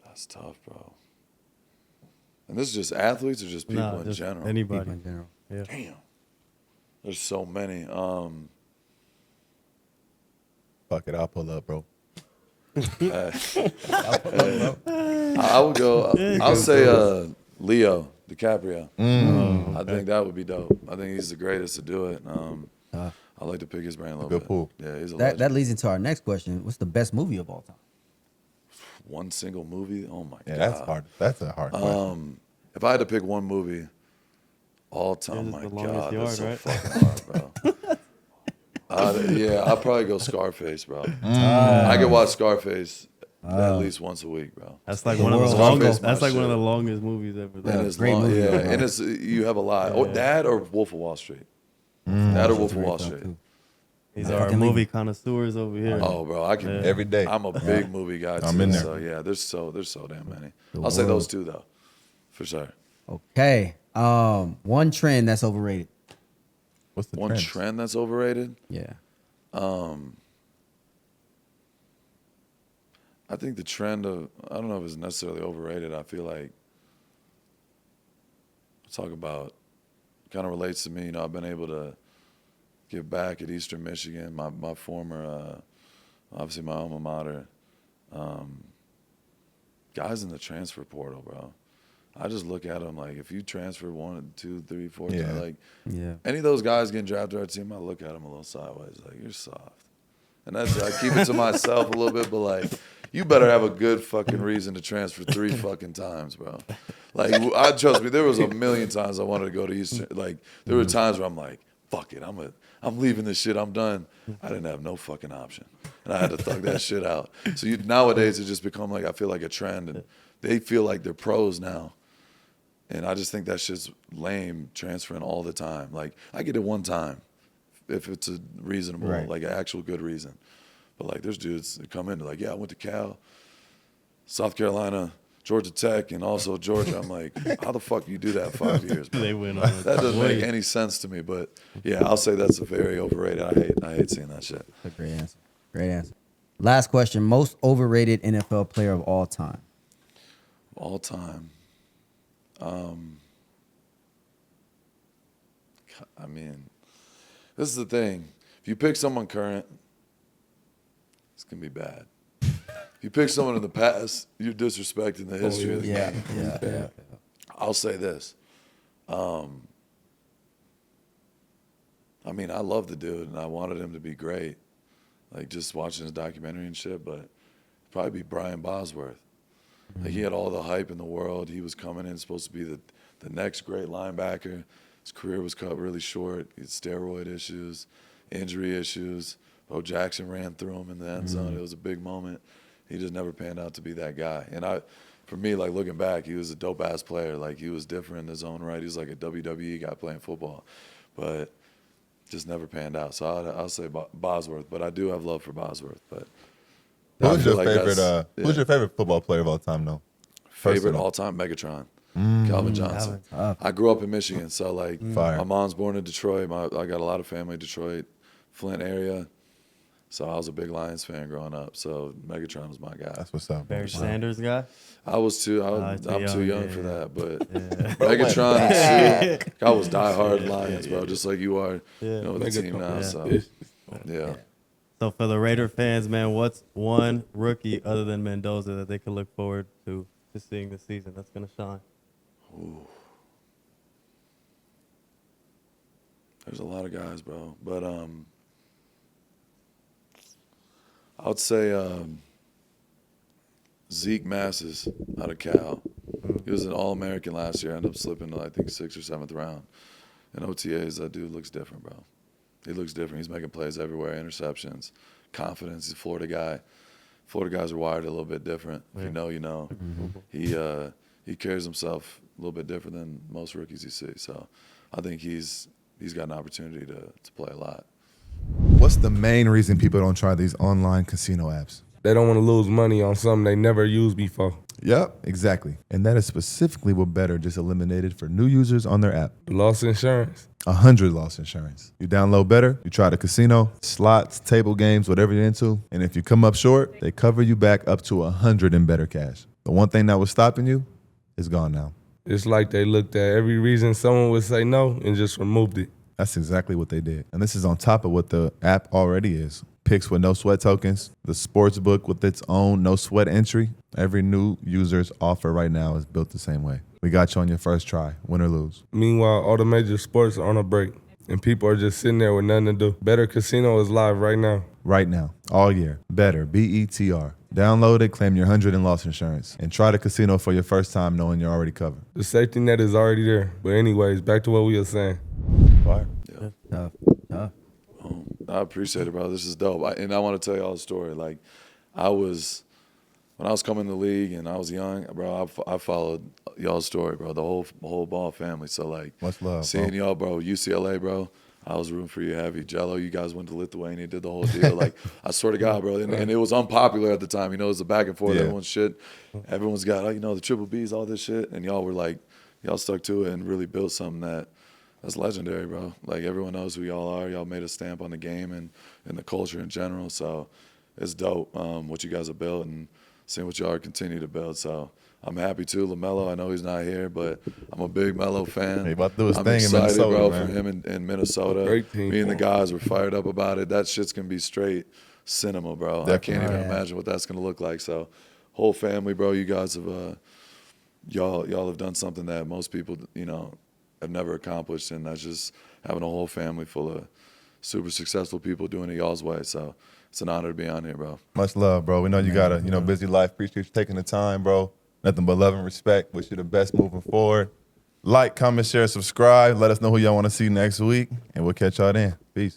Speaker 1: That's tough, bro. And this is just athletes or just people in
Speaker 6: just
Speaker 1: general?
Speaker 6: Anybody.
Speaker 4: People in general.
Speaker 6: Yeah.
Speaker 1: Damn. There's so many.
Speaker 5: Fuck it, I'll pull up, bro.
Speaker 1: I would go. I'll say Leo DiCaprio. I think that would be dope. I think he's the greatest to do it. I like to pick his brain a little
Speaker 5: Good
Speaker 1: bit.
Speaker 5: pull.
Speaker 1: Yeah, he's a
Speaker 4: That
Speaker 1: legend.
Speaker 4: leads into our next question. What's the best movie of all time?
Speaker 1: One single movie. Oh my
Speaker 5: Yeah,
Speaker 1: god.
Speaker 5: that's hard. That's a hard question.
Speaker 1: If I had to pick one movie, all time,
Speaker 6: Yours
Speaker 1: my
Speaker 6: is The Longest
Speaker 1: god, that's
Speaker 6: Yard,
Speaker 1: so
Speaker 6: right?
Speaker 1: fucking hard, bro. Yeah, I'll probably go Scarface, bro. I could watch Scarface at least once a week, bro.
Speaker 6: That's like
Speaker 4: The
Speaker 6: one of the
Speaker 4: world's
Speaker 6: longest.
Speaker 1: my
Speaker 6: That's like one of
Speaker 1: shit.
Speaker 6: the longest movies ever.
Speaker 1: And it's
Speaker 4: great
Speaker 1: long,
Speaker 4: movie,
Speaker 1: yeah,
Speaker 4: bro.
Speaker 1: and it's you have a lot. Oh, Dad or Wolf of Wall Street. Dad or Wolf of Wall Street.
Speaker 6: These
Speaker 4: I
Speaker 6: are our
Speaker 4: fucking
Speaker 6: movie connoisseurs over here.
Speaker 1: Oh, bro, I can
Speaker 5: Every day.
Speaker 1: I'm a big movie guy too.
Speaker 5: I'm in there.
Speaker 1: So yeah, there's so damn many. I'll say those two though, for sure.
Speaker 4: Okay. One trend that's overrated.
Speaker 5: What's the
Speaker 1: One
Speaker 5: trend?
Speaker 1: trend that's overrated.
Speaker 4: Yeah.
Speaker 1: I think the trend of, I don't know if it's necessarily overrated. I feel like, talk about, kind of relates to me. You know, I've been able to give back at Eastern Michigan, my former, obviously my alma mater. Guys in the transfer portal, bro. I just look at them like, if you transfer 1, 2, 3, 4
Speaker 5: Yeah.
Speaker 1: times, like
Speaker 4: Yeah.
Speaker 1: any of those guys getting drafted to our team, I look at them a little sideways, like, you're soft. And that's, I keep it to myself a little bit, but like, you better have a good fucking reason to transfer 3 fucking times, bro. Like, I trust me, there was a million times I wanted to go to Eastern. Like, there were times where I'm like, fuck it, I'm leaving this shit, I'm done. I didn't have no fucking option. And I had to thug that shit out. So nowadays, it just become like, I feel like a trend. And they feel like they're pros now. And I just think that shit's lame, transferring all the time. Like, I get it one time if it's a reasonable,
Speaker 4: Right.
Speaker 1: like an actual good reason. But like, there's dudes that come in, they're like, yeah, I went to Cal, South Carolina, Georgia Tech, and also Georgia. I'm like, how the fuck you do that 5 years, bro?
Speaker 6: They went on.
Speaker 1: That doesn't make any sense to me. But yeah, I'll say that's a very overrated. I hate seeing that shit.
Speaker 4: That's a great answer. Great answer. Last question. Most overrated NFL player of all time.
Speaker 1: All time. I mean, this is the thing. If you pick someone current, it's gonna be bad. If you pick someone in the past, you're disrespecting the history of the game.
Speaker 4: Yeah.
Speaker 1: I'll say this. I mean, I love the dude, and I wanted him to be great. Like, just watching his documentary and shit, but it'd probably be Brian Bosworth. Like, he had all the hype in the world. He was coming in, supposed to be the next great linebacker. His career was cut really short. He had steroid issues, injury issues. Bo Jackson ran through him in the end zone. It was a big moment. He just never panned out to be that guy. And for me, like, looking back, he was a dope-ass player. Like, he was different in his own right. He was like a WWE guy playing football. But just never panned out. So I'll say Bosworth. But I do have love for Bosworth. But I
Speaker 5: Who's
Speaker 1: feel
Speaker 5: your
Speaker 1: like
Speaker 5: favorite?
Speaker 1: that's-
Speaker 5: Who's your favorite football player of all time, though?
Speaker 1: Favorite
Speaker 5: Personal.
Speaker 1: all-time Megatron, Calvin Johnson. I grew up in Michigan, so like
Speaker 5: Fire.
Speaker 1: my mom's born in Detroit. I got a lot of family in Detroit, Flint area. So I was a big Lions fan growing up. So Megatron was my guy.
Speaker 5: That's what's up.
Speaker 6: Barry Sanders guy.
Speaker 1: I was too. I'm too young
Speaker 6: yeah,
Speaker 1: for
Speaker 6: yeah.
Speaker 1: that, but Megatron and Sue, I was diehard Lions, bro, just like you are. You know, with the team now. So yeah.
Speaker 6: So for the Raider fans, man, what's one rookie other than Mendoza that they can look forward to to seeing this season that's gonna shine?
Speaker 1: There's a lot of guys, bro. But I would say Zeke Masses out of Cal. He was an All-American last year. Ended up slipping to, I think, 6th or 7th round. In OTAs, that dude looks different, bro. He looks different. He's making plays everywhere, interceptions, confidence. He's a Florida guy. Florida guys are wired a little bit different. If you know, you know. He carries himself a little bit different than most rookies you see. So I think he's got an opportunity to play a lot.
Speaker 5: What's the main reason people don't try these online casino apps?
Speaker 3: They don't want to lose money on something they never used before.
Speaker 5: Yep, exactly. And that is specifically what Better just eliminated for new users on their app.
Speaker 3: Lost insurance.
Speaker 5: 100 loss insurance. You download Better, you try the casino, slots, table games, whatever you're into, and if you come up short, they cover you back up to 100 in Better cash. The one thing that was stopping you is gone now.
Speaker 3: It's like they looked at every reason someone would say no and just removed it.
Speaker 5: That's exactly what they did. And this is on top of what the app already is. Picks with no sweat tokens, the sports book with its own no sweat entry. Every new user's offer right now is built the same way. We got you on your first try, win or lose.
Speaker 3: Meanwhile, all the major sports are on a break, and people are just sitting there with nothing to do. Better Casino is live right now.
Speaker 5: Right now, all year. Better, B-E-T-R. Download it, claim your 100 in loss insurance, and try the casino for your first time knowing you're already covered.
Speaker 3: The safety net is already there. But anyways, back to what we were saying.
Speaker 5: Fire.
Speaker 4: Tough.
Speaker 1: I appreciate it, bro. This is dope. And I want to tell y'all a story. Like, when I was coming to the league and I was young, bro, I followed y'all's story, bro, the whole ball family. So, like,
Speaker 5: Much love,
Speaker 1: seeing
Speaker 5: bro.
Speaker 1: y'all, bro, UCLA, bro, I was rooting for you heavy. Gelo, you guys went to Lithuania, did the whole deal. Like, I swear to God, bro. And it was unpopular at the time. You know, it was a back and forth.
Speaker 5: Yeah.
Speaker 1: Everyone's got, the triple Bs, all this shit. And y'all were like, y'all stuck to it and really built something that's legendary, bro. Like, everyone knows who y'all are. Y'all made a stamp on the game and the culture in general. So it's dope what you guys have built and seeing what y'all continue to build. So I'm happy too. LaMelo, I know he's not here, but I'm a big Melo fan.
Speaker 5: He about to do his
Speaker 1: I'm
Speaker 5: thing in
Speaker 1: excited,
Speaker 5: Minnesota,
Speaker 1: bro,
Speaker 5: man.
Speaker 1: for him in Minnesota.
Speaker 3: Great team.
Speaker 1: Me and the guys were fired up about it. That shit's going to be straight cinema, bro. I can't even imagine what that's going to look like. So whole family, bro, you guys have y'all have done something that most people, have never accomplished, and that's just having a whole family full of super successful people doing it y'all's way. So it's an honor to be on here, bro.
Speaker 5: Much love, bro. We know you got a busy life. Appreciate you taking the time, bro. Nothing but love and respect. Wish you the best moving forward. Like, comment, share, subscribe. Let us know who y'all want to see next week, and we'll catch y'all then. Peace.